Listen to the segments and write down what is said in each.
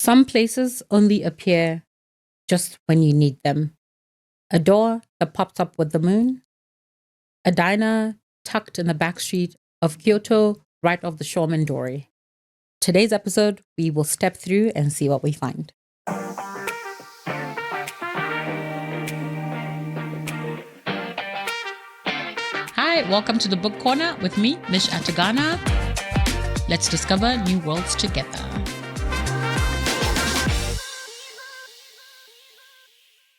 Some places only appear just when you need them. A door that pops up with the moon, a diner tucked in the back street of Kyoto, right off the Shoreman Dory. Today's episode, we will step through and see what we find. Hi, welcome to the Book Corner with me, Mish Atagana. Let's discover new worlds together.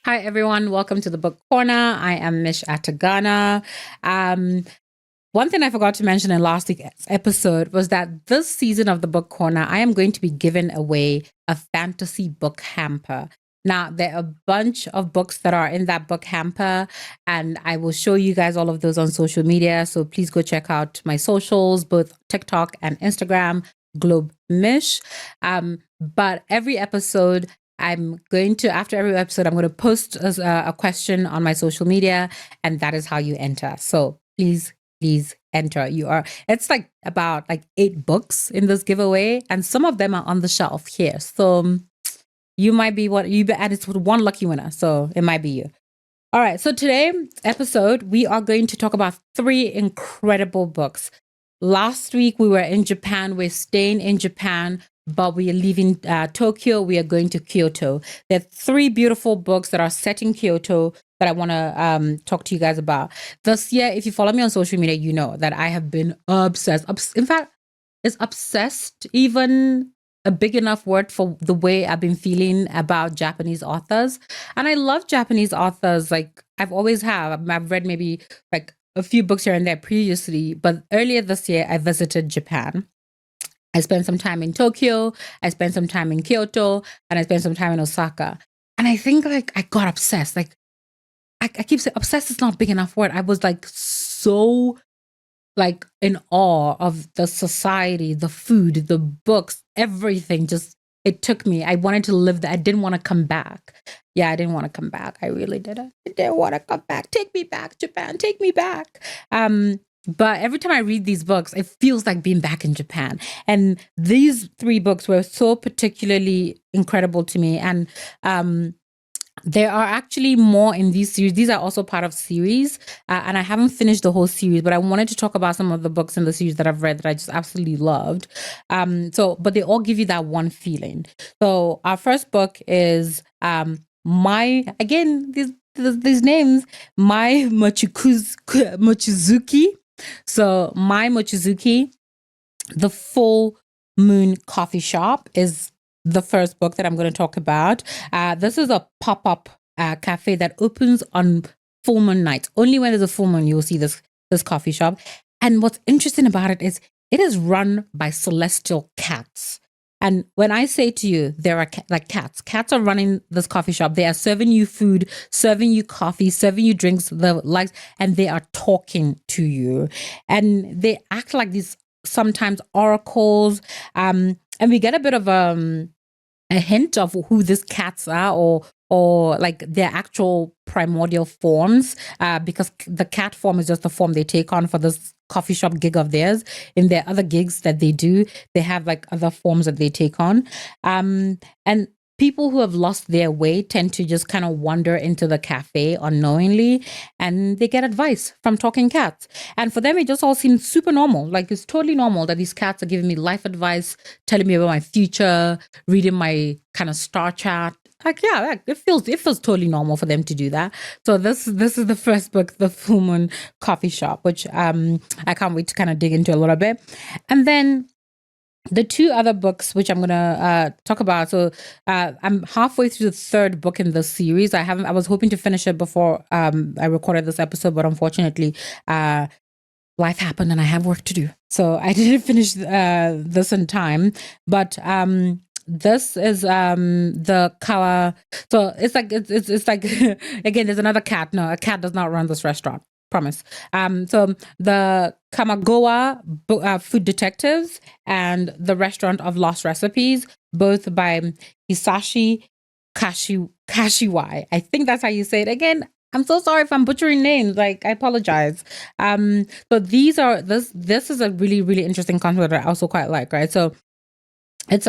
Hi, everyone. Welcome to the Book Corner. I am Mish Atagana. One thing I forgot to mention in last week's episode was that this season of the Book Corner, I am going to be giving away a fantasy book hamper. Now, there are a bunch of books that are in that book hamper, and I will show you guys all of those on social media. So please go check out my socials, both TikTok and Instagram, Globe Mish. But every episode, after every episode, I'm going to post a question on my social media, and that is how you enter. So please enter. It's about 8 books in this giveaway, and some of them are on the shelf here. So you might be and it's one lucky winner. So it might be you. All right. So today's episode, we are going to talk about 3 incredible books. Last week we were in Japan. We're staying in Japan, but we are leaving Tokyo. We are going to Kyoto. There are 3 beautiful books that are set in Kyoto that I want to talk to you guys about. This year, if you follow me on social media, you know that I have been obsessed. In fact, is obsessed even a big enough word for the way I've been feeling about Japanese authors? And I love Japanese authors. I've always have. I've read maybe a few books here and there previously, but earlier this year, I visited Japan. I spent some time in Tokyo, I spent some time in Kyoto, and I spent some time in Osaka. And I think I got obsessed. I keep saying obsessed is not a big enough word. I was so in awe of the society, the food, the books, everything. Just, it took me. I wanted to live there. I didn't want to come back. Yeah, I didn't want to come back. I really didn't. I didn't want to come back. Take me back, Japan. Take me back. But every time I read these books, it feels like being back in Japan. And these 3 books were so particularly incredible to me. And there are actually more in these series. These are also part of series. And I haven't finished the whole series, but I wanted to talk about some of the books in the series that I've read that I just absolutely loved. But they all give you that one feeling. So our first book is these names, My Mochizuki. So My Mochizuki, The Full Moon Coffee Shop is the first book that I'm going to talk about. This is a pop-up cafe that opens on full moon nights. Only when there's a full moon, you will see this coffee shop. And what's interesting about it is run by celestial cats. And when I say to you, there are cats are running this coffee shop. They are serving you food, serving you coffee, serving you drinks, and they are talking to you. And they act like these sometimes oracles. And we get a bit of a hint of who these cats are, or their actual primordial forms, because the cat form is just the form they take on for this coffee shop gig of theirs. In their other gigs that they do, they have other forms that they take on. And people who have lost their way tend to just kind of wander into the cafe unknowingly, and they get advice from talking cats. And for them, it just all seems super normal. It's totally normal that these cats are giving me life advice, telling me about my future, reading my kind of star chart. It feels totally normal for them to do that. So this is the first book, The Full Moon Coffee Shop, which I can't wait to kind of dig into a little bit. And then the 2 other books, which I'm going to talk about. So I'm halfway through the 3rd book in the series. I was hoping to finish it before I recorded this episode, but unfortunately, life happened and I have work to do. So I didn't finish this in time. But this is the Kawa. So it's again, there's another cat. No, a cat does not run this restaurant. Promise. So the Kamogawa Food Detectives and the Restaurant of Lost Recipes, both by Hisashi Kashiwai. I think that's how you say it. Again, I'm so sorry if I'm butchering names. I apologize. But this is a really, really interesting concept that I also quite like, right? So it's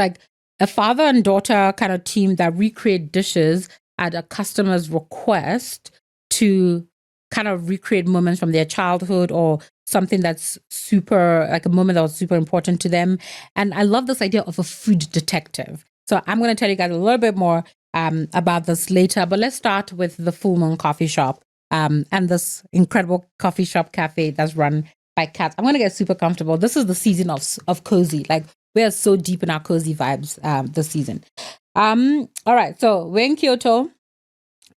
a father and daughter kind of team that recreate dishes at a customer's request to kind of recreate moments from their childhood or something that's super, like a moment that was super important to them. And I love this idea of a food detective. So I'm going to tell you guys a little bit more about this later, but let's start with the Full Moon Coffee Shop and this incredible coffee shop cafe that's run by cats. I'm going to get super comfortable. This is the season of cozy. Like, we are so deep in our cozy vibes this season. All right, so we're in Kyoto.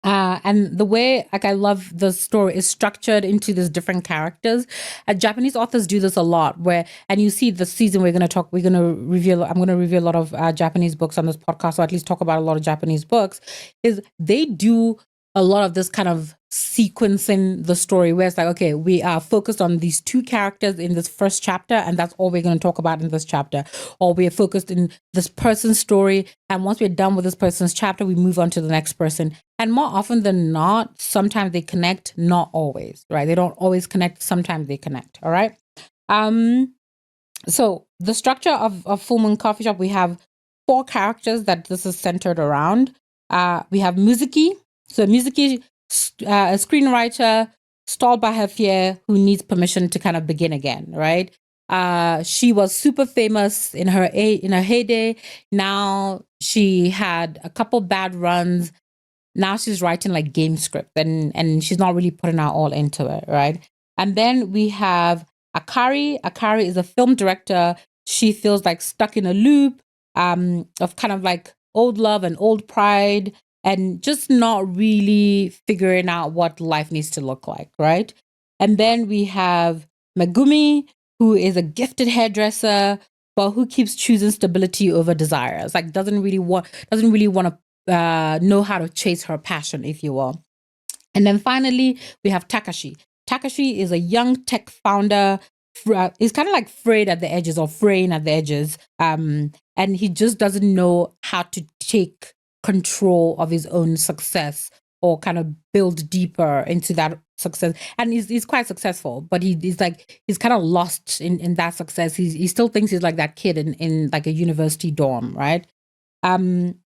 And the way, like, I love the story is structured into these different characters. Japanese authors do this a lot, where, and you see the season I'm going to reveal a lot of Japanese books on this podcast, or at least talk about a lot of Japanese books, is they do a lot of this kind of sequencing the story where it's like, okay, we are focused on these two characters in this first chapter, and that's all we're going to talk about in this chapter. Or we are focused in this person's story, and once we're done with this person's chapter, we move on to the next person. And more often than not, sometimes they connect, not always, right? They don't always connect, sometimes they connect, all right? So the structure of Full Moon Coffee Shop, we have 4 characters that this is centered around. We have Mizuki. So Mizuki, a screenwriter, stalled by her fear, who needs permission to kind of begin again, right? She was super famous in her heyday. Now she had a couple bad runs. Now she's writing like game script, and she's not really putting her all into it, right? And then we have Akari. Akari is a film director. She feels like stuck in a loop of kind of like old love and old pride, and just not really figuring out what life needs to look like, right? And then we have Megumi, who is a gifted hairdresser, but who keeps choosing stability over desires. Like, doesn't really want to know how to chase her passion, if you will. And then finally, we have Takashi. Takashi is a young tech founder. He's kind of like frayed at the edges, or fraying at the edges. And he just doesn't know how to take control of his own success, or kind of build deeper into that success. And he's quite successful, but he's kind of lost in that success. He still thinks he's like that kid in like a university dorm, right? And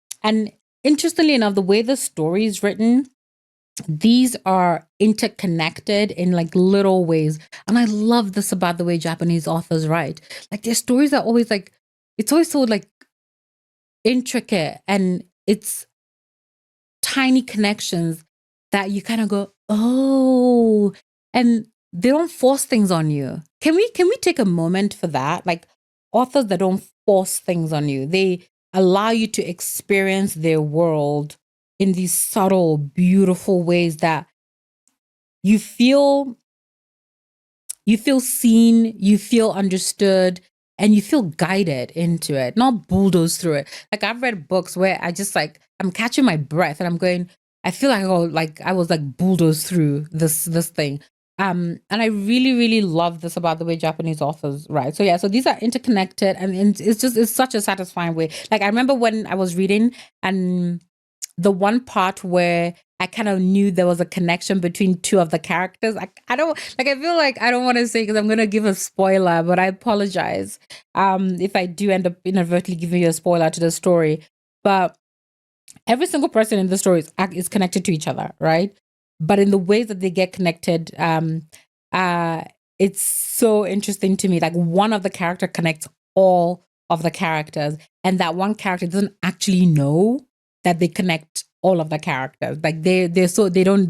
interestingly enough, the way the story is written, these are interconnected in like little ways. And I love this about the way Japanese authors write. Like, their stories are always like, it's always so like intricate, and it's tiny connections that you kind of go, oh, and they don't force things on you. Can we take a moment for that? Like, authors that don't force things on you, they allow you to experience their world in these subtle, beautiful ways that you feel seen, you feel understood, and you feel guided into it, not bulldozed through it. Like, I've read books where I just like, I'm catching my breath and I'm going, I feel like I was like bulldozed through this thing. And I really, really love this about the way Japanese authors write. So yeah, so these are interconnected, and it's such a satisfying way. Like, I remember when I was reading, and the one part where I kind of knew there was a connection between two of the characters. I don't like, I feel like I don't want to say, because I'm going to give a spoiler, but I apologize if I do end up inadvertently giving you a spoiler to the story. But every single person in the story is connected to each other, right? But in the ways that they get connected, it's so interesting to me. Like, one of the character connects all of the characters, and that one character doesn't actually know that they connect all of the characters. Like, they didn't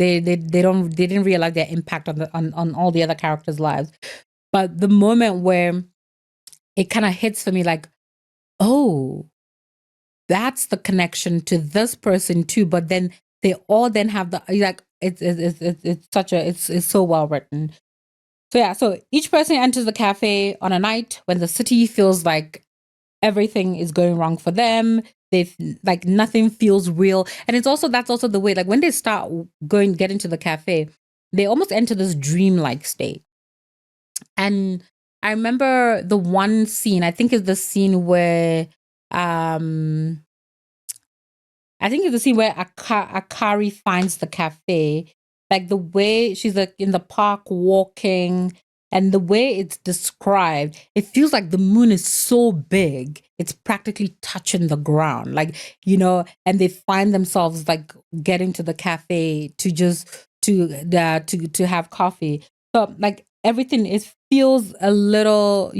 realize their impact on all the other characters' lives. But the moment where it kind of hits for me, like, oh, that's the connection to this person too. But then they all then have the, like, it's so well written. So yeah, so each person enters the cafe on a night when the city feels like everything is going wrong for them. They like, nothing feels real. And that's also the way, like, when they start get into the cafe, they almost enter this dreamlike state. And I remember the one scene, I think is the scene where Akari finds the cafe. Like, the way she's like in the park walking, And the way it's described, it feels like the moon is so big, it's practically touching the ground. Like, and they find themselves like getting to the cafe to just to have coffee. So like everything is feels a little,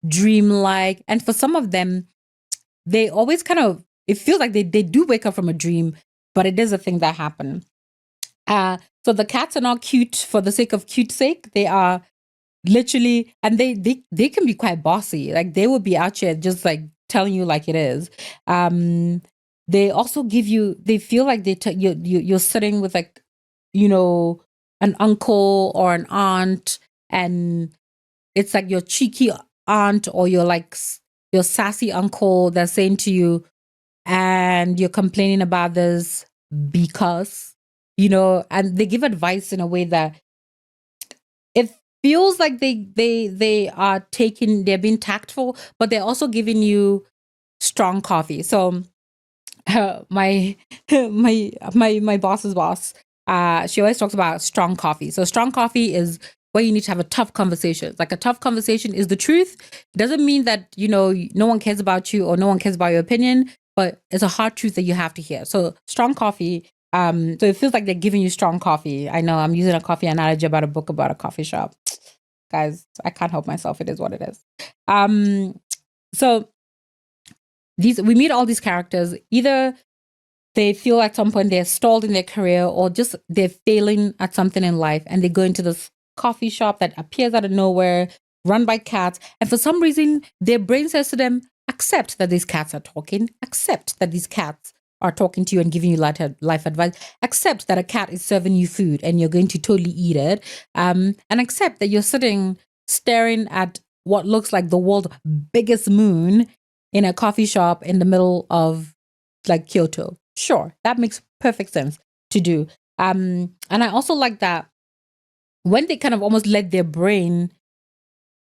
dreamlike. And for some of them, they always kind of it feels like they do wake up from a dream, but it is a thing that happened. So the cats are not cute for the sake of cute sake. They are literally, and they can be quite bossy. Like they would be out here just like telling you like it is. They also give you. They feel like you're sitting with like, an uncle or an aunt, and it's like your cheeky aunt or your your sassy uncle that's saying to you, and you're complaining about this because, and they give advice in a way that it feels like they are they're being tactful, but they're also giving you strong coffee. So my my boss's boss, she always talks about strong coffee. So strong coffee is where you need to have a tough conversation. Like a tough conversation is the truth. It doesn't mean that no one cares about you or no one cares about your opinion, but it's a hard truth that you have to hear. So strong coffee. So it feels like they're giving you strong coffee. I know I'm using a coffee analogy about a book about a coffee shop. Guys, I can't help myself. It is what it is. So we meet all these characters. Either they feel at some point they're stalled in their career or just they're failing at something in life, and they go into this coffee shop that appears out of nowhere, run by cats. And for some reason, their brain says to them, accept that these cats are talking, accept that these cats are talking to you and giving you life advice, accept that a cat is serving you food and you're going to totally eat it, and accept that you're sitting staring at what looks like the world's biggest moon in a coffee shop in the middle of like Kyoto. Sure, that makes perfect sense to do. And I also like that when they kind of almost let their brain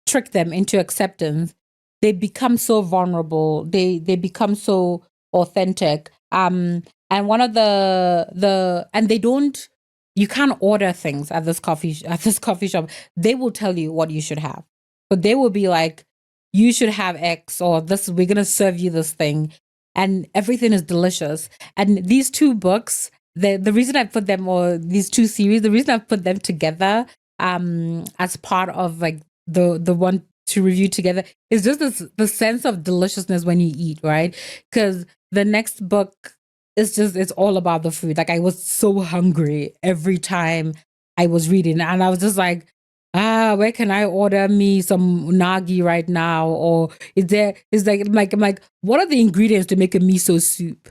trick them into acceptance, they become so vulnerable. They become so authentic. And one of and they don't. You can't order things at this coffee shop. They will tell you what you should have, but they will be like, you should have X or this. We're gonna serve you this thing, and everything is delicious. And these two books, the reason I put them, or these two series, the reason I put them together, as part of like the one to review together, is just the sense of deliciousness when you eat, right? Because the next book is just it's all about the food. Like I was so hungry every time I was reading, and I was just like, where can I order me some unagi right now? Or is like I'm like, what are the ingredients to make a miso soup?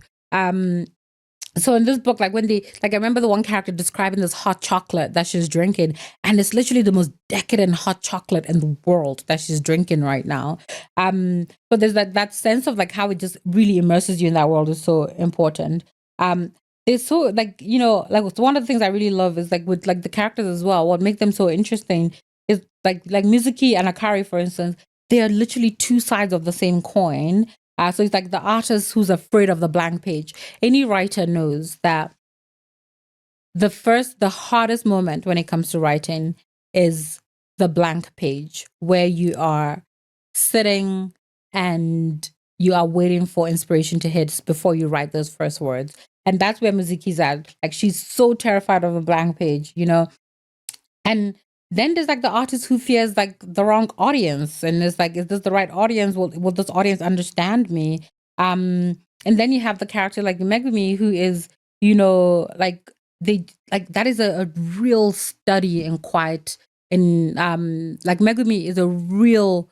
So in this book, like when they like I remember the one character describing this hot chocolate that she's drinking, and it's literally the most decadent hot chocolate in the world that she's drinking right now. But there's that sense of like how it just really immerses you in that world is so important. It's so like, like one of the things I really love is like with like the characters as well, what makes them so interesting is like Mizuki and Akari, for instance, they are literally two sides of the same coin. So it's like the artist who's afraid of the blank page. Any writer knows that the hardest moment when it comes to writing is the blank page, where you are sitting and you are waiting for inspiration to hit before you write those first words. And that's where Mizuki's at. Like she's so terrified of a blank page, and then there's like the artist who fears like the wrong audience, and it's like, is this the right audience? Will this audience understand me? And then you have the character like Megumi, who is, like they like that is a real study in quiet. In like Megumi is a real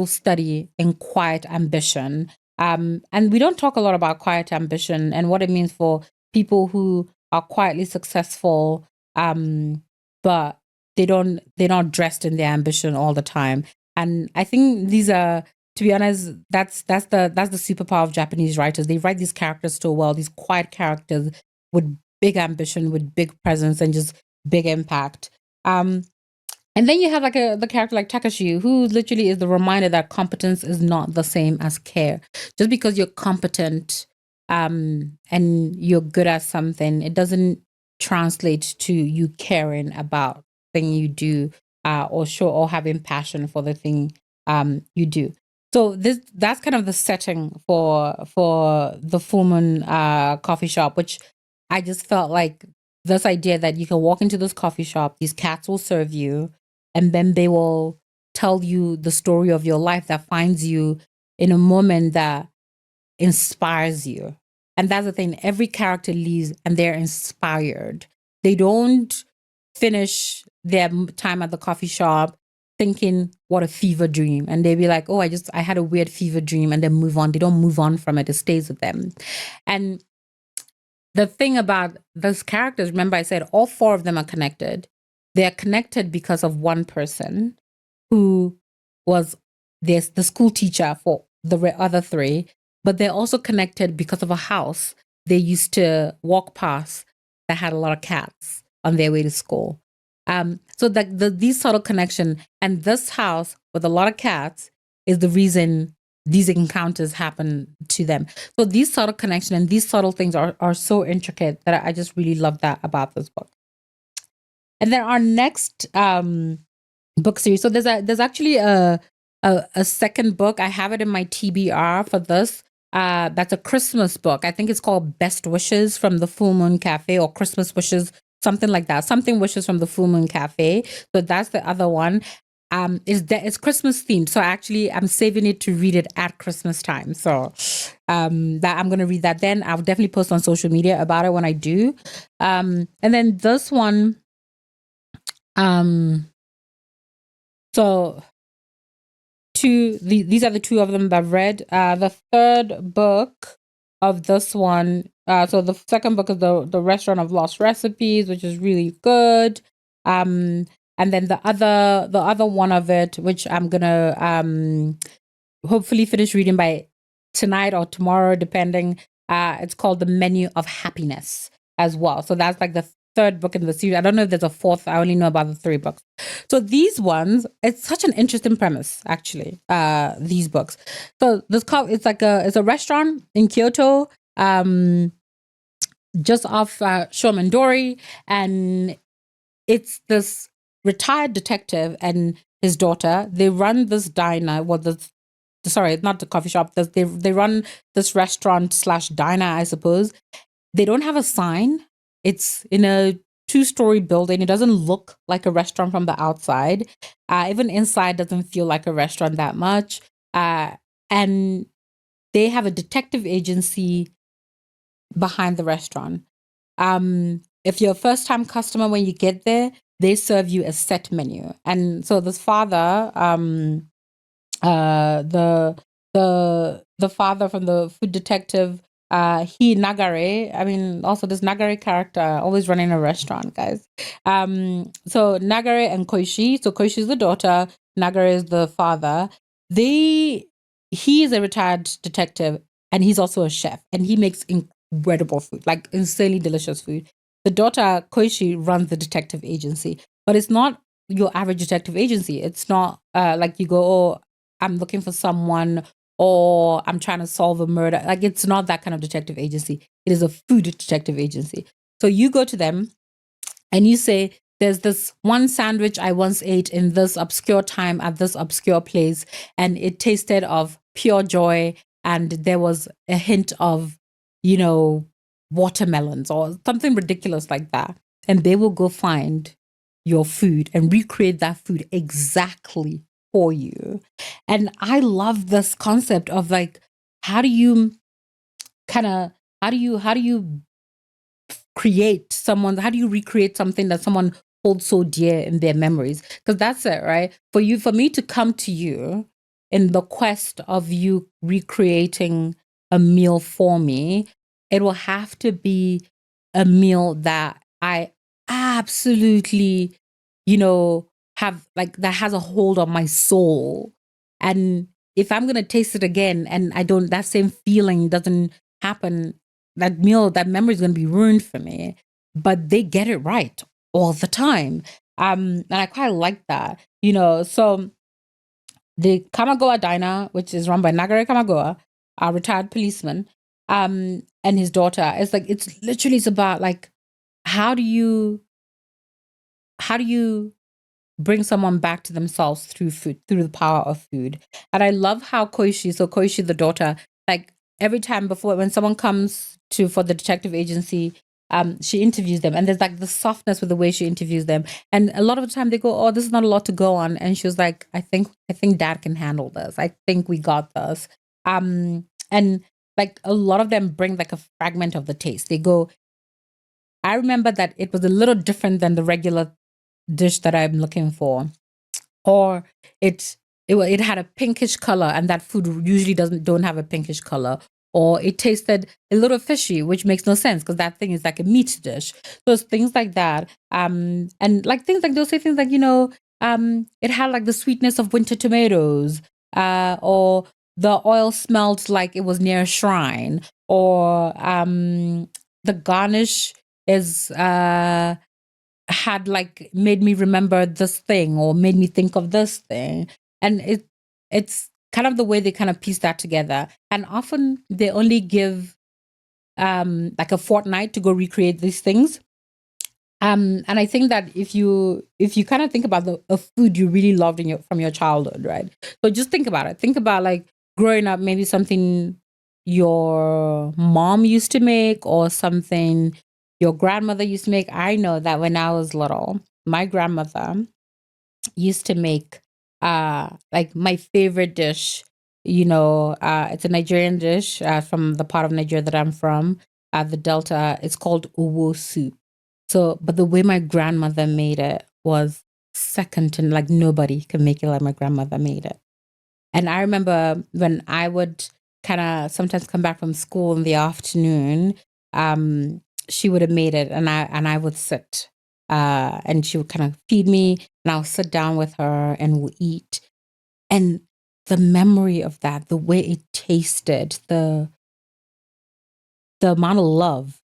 study in quiet ambition. And we don't talk a lot about quiet ambition and what it means for people who are quietly successful. But they're not dressed in their ambition all the time. And I think these are, to be honest, that's the superpower of Japanese writers. They write these characters so well, these quiet characters with big ambition, with big presence, and just big impact. And then you have like the character like Takashi, who literally is the reminder that competence is not the same as care. Just because you're competent, and you're good at something, it doesn't translate to you caring about thing you do. or show or having passion for the thing you do. So that's kind of the setting for the Full Moon coffee shop, which I just felt like this idea that you can walk into this coffee shop, these cats will serve you, and then they will tell you the story of your life that finds you in a moment that inspires you. And that's the thing. Every character leaves and they're inspired. They don't finish their time at the coffee shop thinking what a fever dream, and they be like, oh, I had a weird fever dream, and then move on. They don't move on from it. It stays with them. And the thing about those characters, remember I said all four of them are connected. They're connected because of one person who was the school teacher for the other three, but they're also connected because of a house they used to walk past that had a lot of cats on their way to school. So these subtle connection, and this house with a lot of cats is the reason these encounters happen to them. So these subtle connection and these subtle things are so intricate that I just really love that about this book. And then our next book series. So there's actually a second book. I have it in my TBR for this. That's a Christmas book. I think it's called Best Wishes from the Full Moon Cafe, or Christmas Wishes, something like that. Something Wishes from the Full Moon Cafe. So that's the other one. It's Christmas themed. So actually I'm saving it to read it at Christmas time. So that I'm gonna read that then. I'll definitely post on social media about it when I do. And then this one, so these are the two of them that I've read. The third book of this one, so the second book is the Restaurant of Lost Recipes, which is really good. And then the other one of it, which I'm gonna hopefully finish reading by tonight or tomorrow, depending. It's called The Menu of Happiness as well. So that's like the third book in the series. I don't know if there's a fourth. I only know about the three books. So these ones, it's such an interesting premise, actually. These books. So it's a restaurant in Kyoto, just off Shomandori, and it's this retired detective and his daughter. They run this diner. Sorry, not the coffee shop. They run this restaurant slash diner, I suppose. They don't have a sign. It's in a 2-story building. It doesn't look like a restaurant from the outside. Even inside doesn't feel like a restaurant that much. And they have a detective agency behind the restaurant. If you're a first time customer, when you get there, they serve you a set menu. And so this father, the father from the food detective, Nagare. I mean, also this Nagare character always running a restaurant, guys. So Nagare and Koishi. So Koishi is the daughter, Nagare is the father. He is a retired detective, and he's also a chef, and he makes incredible food, like insanely delicious food. The daughter Koishi runs the detective agency, but it's not your average detective agency. It's not like you go, oh, I'm looking for someone, or I'm trying to solve a murder. Like, it's not that kind of detective agency. It is a food detective agency. So you go to them and you say, there's this one sandwich I once ate in this obscure time at this obscure place, and it tasted of pure joy, and there was a hint of, watermelons or something ridiculous like that. And they will go find your food and recreate that food exactly for you. And I love this concept of like, how do you how do you how do you recreate something that someone holds so dear in their memories? Because that's it, right? For me to come to you in the quest of you recreating a meal for me, it will have to be a meal that I absolutely, have, like, that has a hold on my soul. And if I'm gonna taste it again and that same feeling doesn't happen, that memory is gonna be ruined for me. But they get it right all the time. And I quite like that. So the Kamogawa diner, which is run by Nagare Kamogawa, a retired policeman, and his daughter, it's about like, how do you bring someone back to themselves through food, through the power of food. And I love how Koishi, the daughter, like every time before when someone comes to for the detective agency, she interviews them, and there's like the softness with the way she interviews them. And a lot of the time they go, "Oh, this is not a lot to go on," and she was like, "I think Dad can handle this. I think we got this." And like a lot of them bring like a fragment of the taste. They go, I remember that it was a little different than the regular dish that I'm looking for, or it it had a pinkish color, and that food usually don't have a pinkish color, or it tasted a little fishy, which makes no sense because that thing is like a meat dish. So it's things like that, and like things like they'll say things like it had like the sweetness of winter tomatoes, or the oil smelled like it was near a shrine, or the garnish is had like made me remember this thing or made me think of this thing. And it's kind of the way they kind of piece that together. And often they only give like a fortnight to go recreate these things. And I think that if you kind of think about a food you really loved in your from your childhood, right? So just think about it. Think about like growing up, maybe something your mom used to make or something your grandmother used to make. I know that when I was little, my grandmother used to make like my favorite dish. It's a Nigerian dish from the part of Nigeria that I'm from, the Delta. It's called uwo soup. So, but the way my grandmother made it was second to like nobody can make it like my grandmother made it. And I remember when I would kind of sometimes come back from school in the afternoon, she would have made it, and I would sit, and she would kind of feed me, and I'll sit down with her, and we'll eat. And the memory of that, the way it tasted, the amount of love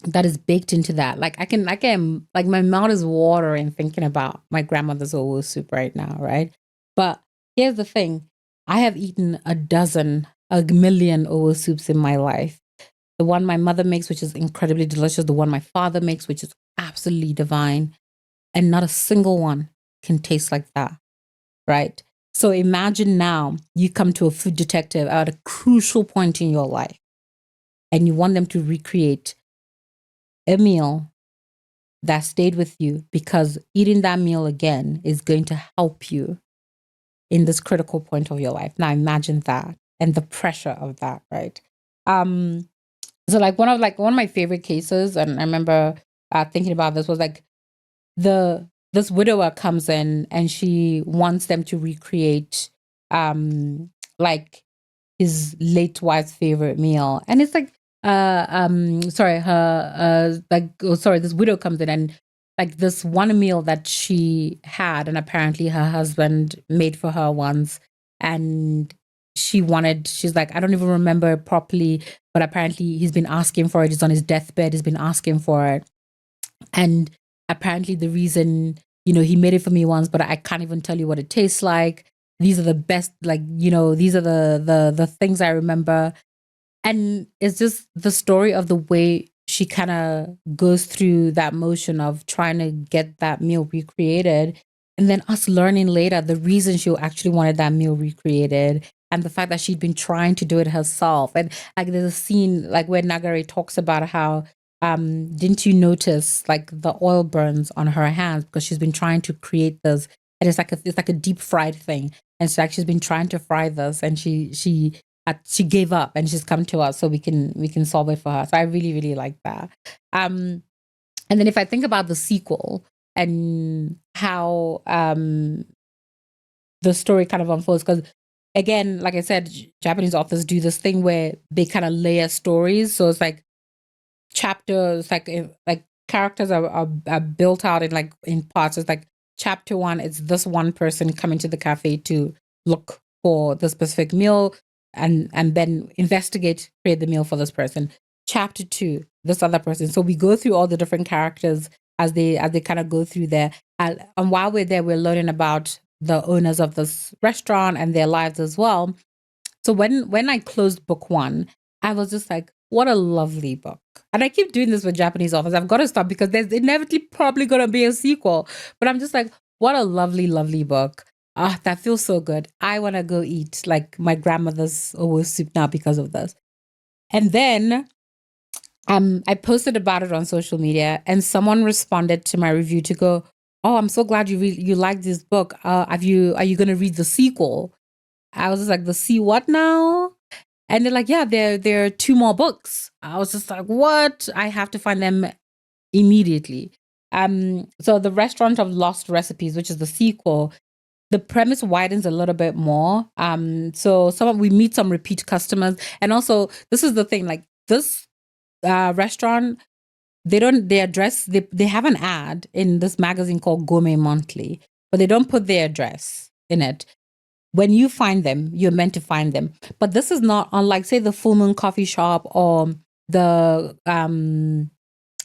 that is baked into that. Like I can like my mouth is watering thinking about my grandmother's old soup right now, right? But here's the thing. I have eaten a million old soups in my life. The one my mother makes, which is incredibly delicious, the one my father makes, which is absolutely divine, and not a single one can taste like that, right? So imagine now you come to a food detective at a crucial point in your life and you want them to recreate a meal that stayed with you because eating that meal again is going to help you in this critical point of your life. Now imagine that and the pressure of that, right? Um, so like one of my favorite cases, and I remember thinking about this was like this widower comes in and she wants them to recreate like his late wife's favorite meal. And it's like sorry, her like oh sorry, this widow comes in and like this one meal that she had and apparently her husband made for her once, and she's like, I don't even remember it properly, but apparently he's been asking for it. He's on his deathbed, he's been asking for it. And apparently the reason, he made it for me once, but I can't even tell you what it tastes like. These are the best, like, these are the things I remember. And it's just the story of the way she kind of goes through that motion of trying to get that meal recreated. And then us learning later the reason she actually wanted that meal recreated and the fact that she'd been trying to do it herself. And like there's a scene like where Nagare talks about how didn't you notice like the oil burns on her hands because she's been trying to create this, and it's like a deep fried thing, and so like she's been trying to fry this, and she gave up and she's come to us so we can solve it for her. So I really really like that. Um, and then if I think about the sequel and how the story kind of unfolds, because again, like I said, Japanese authors do this thing where they kind of layer stories. So it's like chapters, like characters are built out in parts. It's like chapter one, it's this one person coming to the cafe to look for the specific meal and then investigate, create the meal for this person. Chapter two, this other person. So we go through all the different characters as they kind of go through there. And while we're there, we're learning about the owners of this restaurant and their lives as well. So when I closed book one, I was just like, what a lovely book. And I keep doing this with Japanese authors. I've got to stop because there's inevitably probably going to be a sequel. But I'm just like, What a lovely, lovely book. Ah, that feels so good. I want to go eat like my grandmother's owo soup now because of this. And then I posted about it on social media, and someone responded to my review to go, "Oh, I'm so glad you like this book. Have you Are you going to read the sequel?" I was just like, "The see what now?" And they're like, "Yeah, there are two more books." I was just like, "What?" I have to find them immediately. So the Restaurant of Lost Recipes, which is the sequel, the premise widens a little bit more. So we meet some repeat customers, and also this is the thing, like this restaurant, they have an ad in this magazine called Gourmet Monthly, but they don't put their address in it. When you find them, you're meant to find them. But this is not unlike, say, the Full Moon Coffee Shop or the um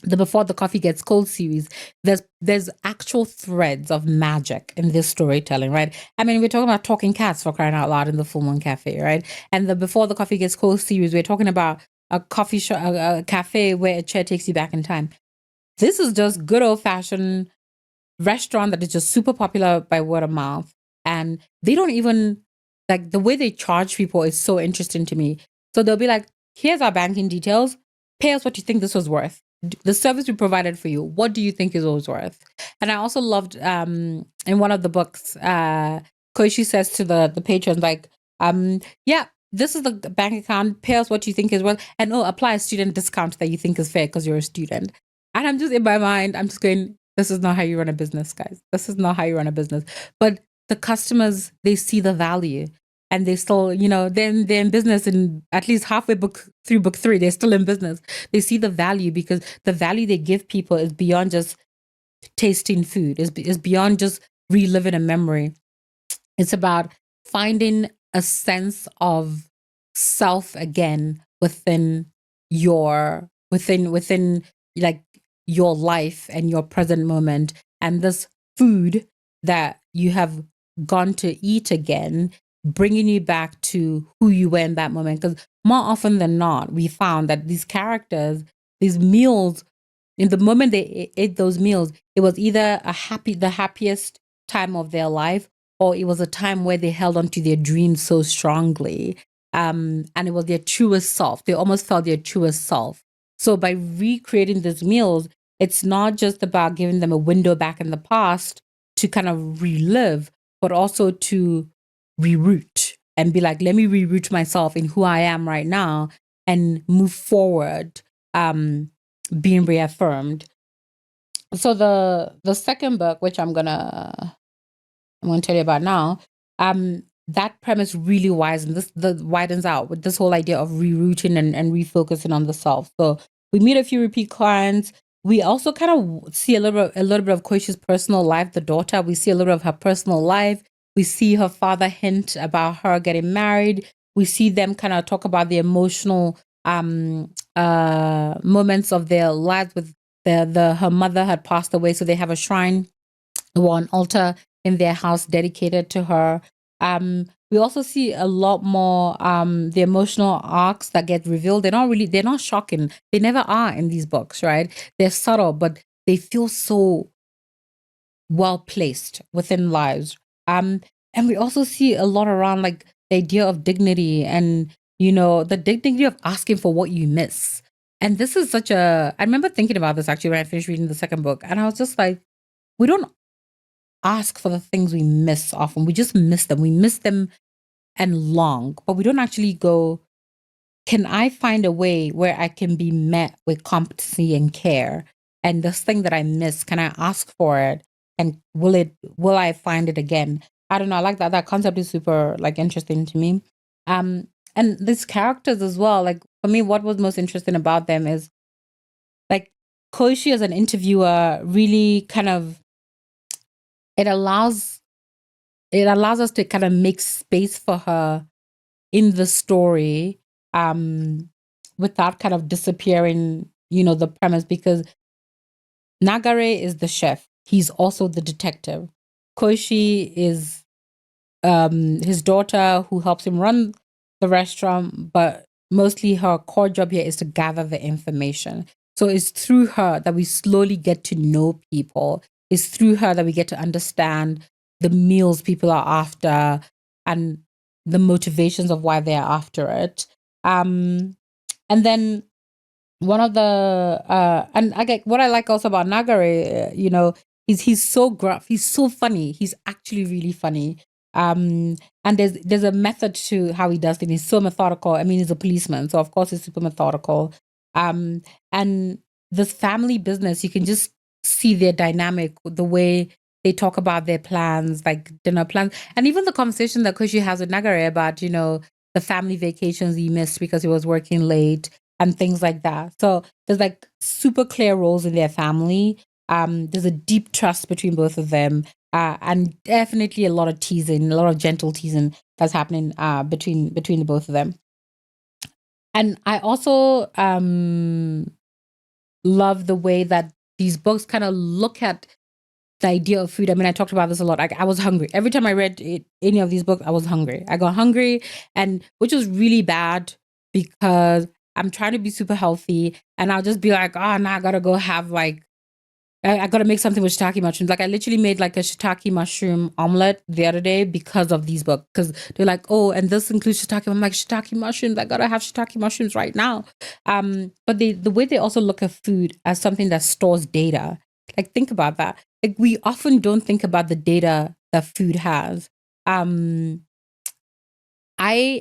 the Before the Coffee Gets Cold series. There's actual threads of magic in this storytelling, right? I mean, we're talking about talking cats, for crying out loud, in the Full Moon Cafe, right? And the Before the Coffee Gets Cold series, we're talking about a coffee shop, a cafe where a chair takes you back in time. This is just good old fashioned restaurant that is just super popular by word of mouth. And they don't even, like, the way they charge people is so interesting to me. So they'll be like, here's our banking details. Pay us what you think this was worth. The service we provided for you, what do you think it was worth? And I also loved in one of the books, Koishi says to the patrons, like, yeah, this is the bank account, pay us what you think is worth, and oh, apply a student discount that you think is fair because you're a student. And I'm just in my mind, I'm just going, this is not how you run a business, guys. This is not how you run a business. But the customers, they see the value, and they still, they're in business, and at least halfway through book three, they're still in business. They see the value because the value they give people is beyond just tasting food, is beyond just reliving a memory. It's about finding a sense of self again within like your life and your present moment. And this food that you have gone to eat again, bringing you back to who you were in that moment. Because more often than not, we found that these characters, these meals, in the moment they ate those meals, it was either the happiest time of their life, or it was a time where they held on to their dreams so strongly. And it was their truest self. They almost felt their truest self. So by recreating these meals, it's not just about giving them a window back in the past to kind of relive, but also to reroute and be like, let me reroute myself in who I am right now and move forward, being reaffirmed. So the second book, which I'm gonna tell you about now, that premise really widens out with this whole idea of rerouting and refocusing on the self. So we meet a few repeat clients. We also kind of see a little bit of Koishi's personal life. The daughter, we see a little of her personal life. We see her father hint about her getting married. We see them kind of talk about the emotional moments of their lives with her mother had passed away, so they have a shrine or an altar in their house dedicated to her. We also see a lot more the emotional arcs that get revealed. They're not shocking. They never are in these books, right? They're subtle, but they feel so well placed within lives. And we also see a lot around, like, the idea of dignity and, the dignity of asking for what you miss. And this is I remember thinking about this actually when I finished reading the second book, and I was just like, we don't ask for the things we miss often. We just miss them. We miss them and long, but we don't actually go, can I find a way where I can be met with competency and care? And this thing that I miss, can I ask for it? And will I find it again? I don't know. I like that. That concept is super, like, interesting to me. And these characters as well, like, for me, what was most interesting about them is, like, Koishi as an interviewer really kind of, it allows us to kind of make space for her in the story, without kind of disappearing, the premise, because Nagare is the chef. He's also the detective. Koishi is his daughter who helps him run the restaurant, but mostly her core job here is to gather the information. So it's through her that we slowly get to know people. it's through her that we get to understand the meals people are after and the motivations of why they're after it. And then one of the and I get what I like also about Nagare, he's so gruff, he's so funny, he's actually really funny. And there's a method to how he does things. He's so methodical. I mean, he's a policeman, so of course he's super methodical. Um, and this family business, you can just see their dynamic, the way they talk about their plans, like dinner plans, and even the conversation that Koishi has with Nagare about, the family vacations he missed because he was working late and things like that. So there's like super clear roles in their family. There's a deep trust between both of them, and definitely a lot of teasing, a lot of gentle teasing that's happening between the both of them. And I also love the way that these books kind of look at the idea of food. I mean, I talked about this a lot. I was hungry every time I read any of these books. I was hungry. I got hungry, and which was really bad because I'm trying to be super healthy, and I'll just be like, oh, now I gotta go have like I gotta make something with shiitake mushrooms. Like I literally made like a shiitake mushroom omelet the other day because of these books. Because they're like, oh, and this includes shiitake. I'm like, shiitake mushrooms. I gotta have shiitake mushrooms right now. But the way they also look at food as something that stores data. Like think about that. Like we often don't think about the data that food has. I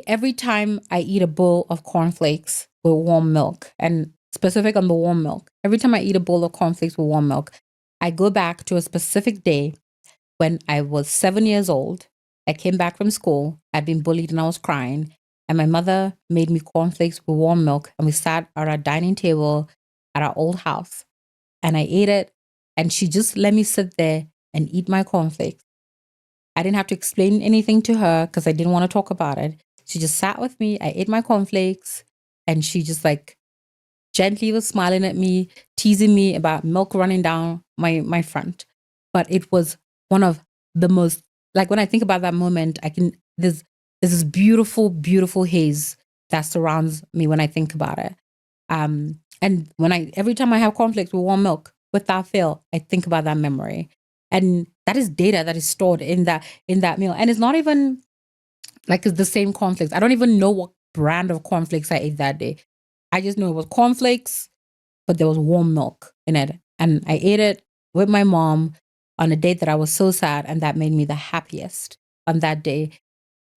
every time I eat a bowl of cornflakes with warm milk, and specific on the warm milk, every time I eat a bowl of cornflakes with warm milk, I go back to a specific day when I was 7 years old. I came back from school. I'd been bullied and I was crying. And my mother made me cornflakes with warm milk. And we sat at our dining table at our old house. And I ate it. And she just let me sit there and eat my cornflakes. I didn't have to explain anything to her because I didn't want to talk about it. She just sat with me. I ate my cornflakes. And she just like gently was smiling at me, teasing me about milk running down my front. But it was one of the most, like when I think about that moment, there's this beautiful, beautiful haze that surrounds me when I think about it. And every time I have conflicts with warm milk, without fail, I think about that memory. And that is data that is stored in that meal. And it's not even like it's the same cornflakes. I don't even know what brand of cornflakes I ate that day. I just know it was cornflakes, but there was warm milk in it. And I ate it with my mom on a day that I was so sad, and that made me the happiest on that day.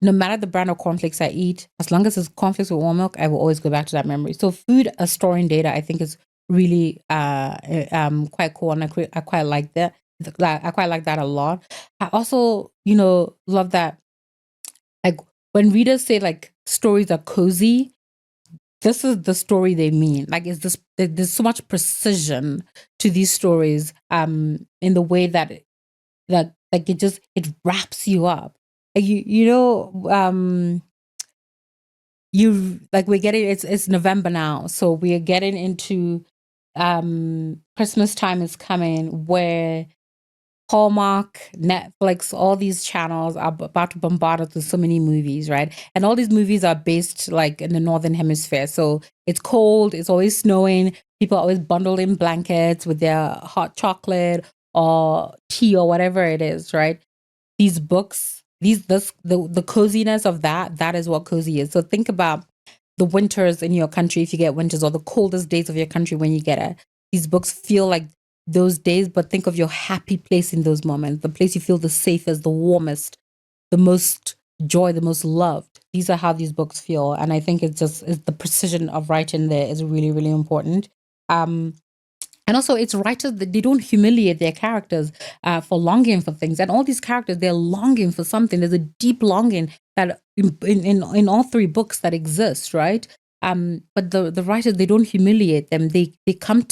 No matter the brand of cornflakes I eat, as long as it's cornflakes with warm milk, I will always go back to that memory. So food as storing data, I think is really quite cool, and I quite like that. I quite like that a lot. I also, love that, like when readers say like stories are cozy, this is the story they mean. Like, is this there's so much precision to these stories, in the way that like it wraps you up. Like you like we're getting it's November now, so we are getting into Christmas time is coming, where Hallmark, Netflix, all these channels are about to bombard us with so many movies, right? And all these movies are based like in the northern hemisphere. So it's cold, it's always snowing. People are always bundled in blankets with their hot chocolate or tea or whatever it is, right? These books, the coziness of that is what cozy is. So think about the winters in your country, if you get winters, or the coldest days of your country when you get it. These books feel like those days, but think of your happy place in those moments, the place you feel the safest, the warmest, the most joy, the most loved. These are how these books feel. And I think it's the precision of writing there is really, really important. Um, and also, it's writers that they don't humiliate their characters for longing for things. And all these characters, they're longing for something. There's a deep longing that in all three books that exist, right? But the writers, they don't humiliate them. They come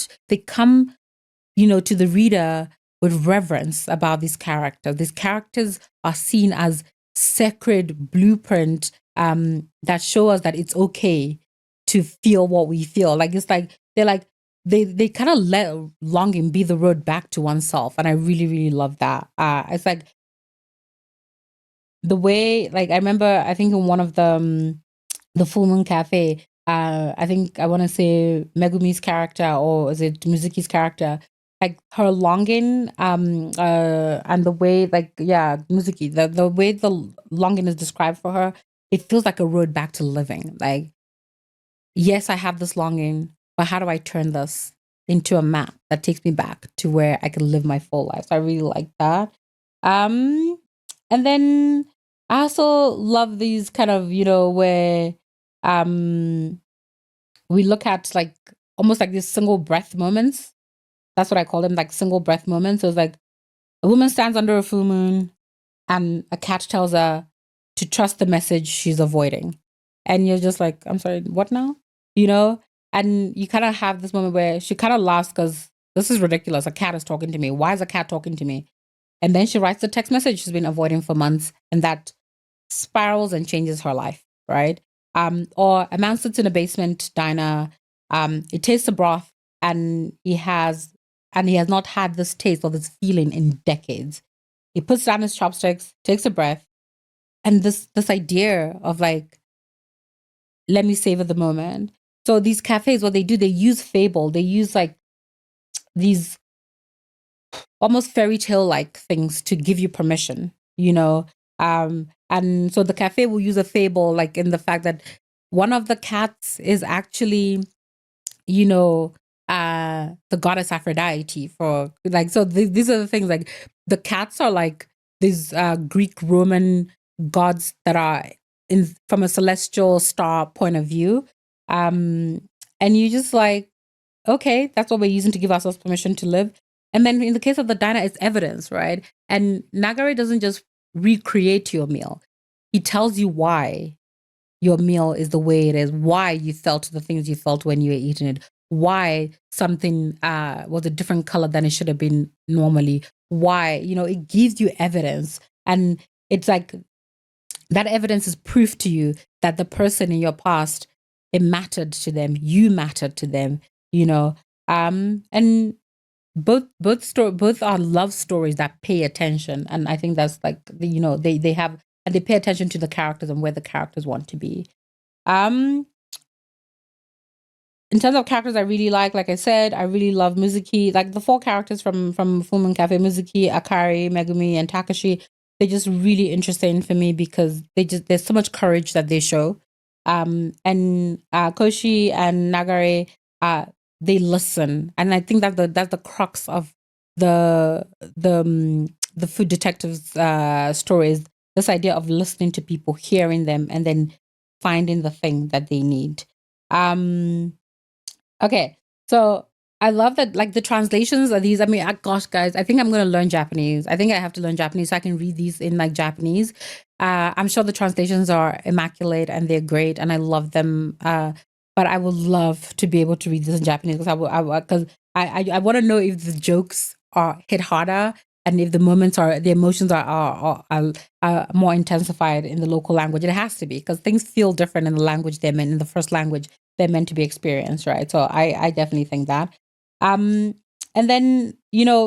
to the reader with reverence about these characters. These characters are seen as sacred blueprint, that show us that it's okay to feel what we feel. Like it's like they're like they kind of let longing be the road back to oneself, and I really really love that. It's like the way, like I remember, I think in one of the Full Moon Cafe, I think I want to say Megumi's character, or is it Mizuki's character? like her longing, and the way, like, yeah, Mizuki, the way the longing is described for her, it feels like a road back to living. Like, yes, I have this longing, but how do I turn this into a map that takes me back to where I can live my full life? So I really like that. Um, and then I also love these kind of, where um we look at like almost like these single breath moments. That's what I call them, like single breath moments. So it's like a woman stands under a full moon and a cat tells her to trust the message she's avoiding. And you're just like, I'm sorry, what now? You know? And you kind of have this moment where she kind of laughs because this is ridiculous. A cat is talking to me. Why is a cat talking to me? And then she writes the text message she's been avoiding for months. And that spirals and changes her life, right? Or a man sits in a basement diner, he tastes the broth and he has not had this taste or this feeling in decades. He puts down his chopsticks, takes a breath, and this idea of like, let me savor the moment. So these cafes, what they do, they use fable, they use like these almost fairy tale like things to give you permission, you know. And so the cafe will use a fable, like in the fact that one of the cats is actually, you know, the goddess Aphrodite for like, so these are the things, like the cats are like these Greek Roman gods that are in from a celestial star point of view. Um, and you just like, okay, that's what we're using to give ourselves permission to live. And then in the case of the diner, it's evidence, right? And Nagare doesn't just recreate your meal. He tells you why your meal is the way it is, why you felt the things you felt when you were eating it, why something was a different color than it should have been normally, why, it gives you evidence. And it's like that evidence is proof to you that the person in your past, it mattered to them, you mattered to them, you know. And both are love stories that pay attention, and I think that's like they have, and they pay attention to the characters and where the characters want to be. um in terms of characters I really like I said, I really love Mizuki. Like the four characters from Full Moon Cafe, Mizuki, Akari, Megumi, and Takashi, they're just really interesting for me because there's so much courage that they show. And Koishi and Nagare, uh they listen, and I think that's the crux of the food detectives stories, this idea of listening to people, hearing them, and then finding the thing that they need. um Okay. So I love that, like the translations of these. I mean, gosh, guys, I think I'm going to learn Japanese. I think I have to learn Japanese so I can read these in like Japanese. I'm sure the translations are immaculate and they're great and I love them. But I would love to be able to read this in Japanese because because I want to know if the jokes are hit harder and if the emotions are more intensified in the local language. It has to be because things feel different in the language they're in the first language they're meant to be experienced, right? So I definitely think that. Um, and then,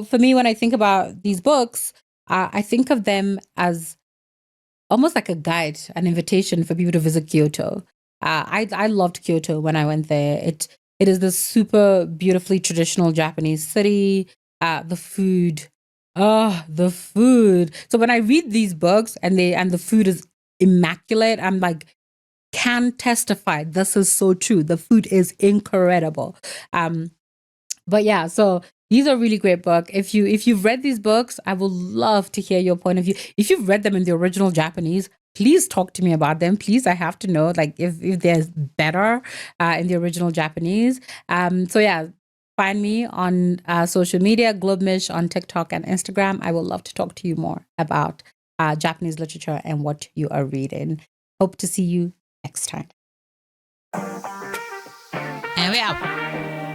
for me, when I think about these books, I think of them as almost like a guide, an invitation for people to visit Kyoto. I loved Kyoto when I went there. It is this super beautifully traditional Japanese city. The food, oh, the food. So when I read these books and the food is immaculate, I'm like, can testify this is so true. The food is incredible. Um, but yeah, so these are really great books. If you've read these books, I would love to hear your point of view. If you've read them in the original Japanese, please talk to me about them. Please, I have to know like if there's better in the original Japanese. So yeah, find me on social media, Globemish on TikTok and Instagram. I would love to talk to you more about Japanese literature and what you are reading. Hope to see you next time. And we out.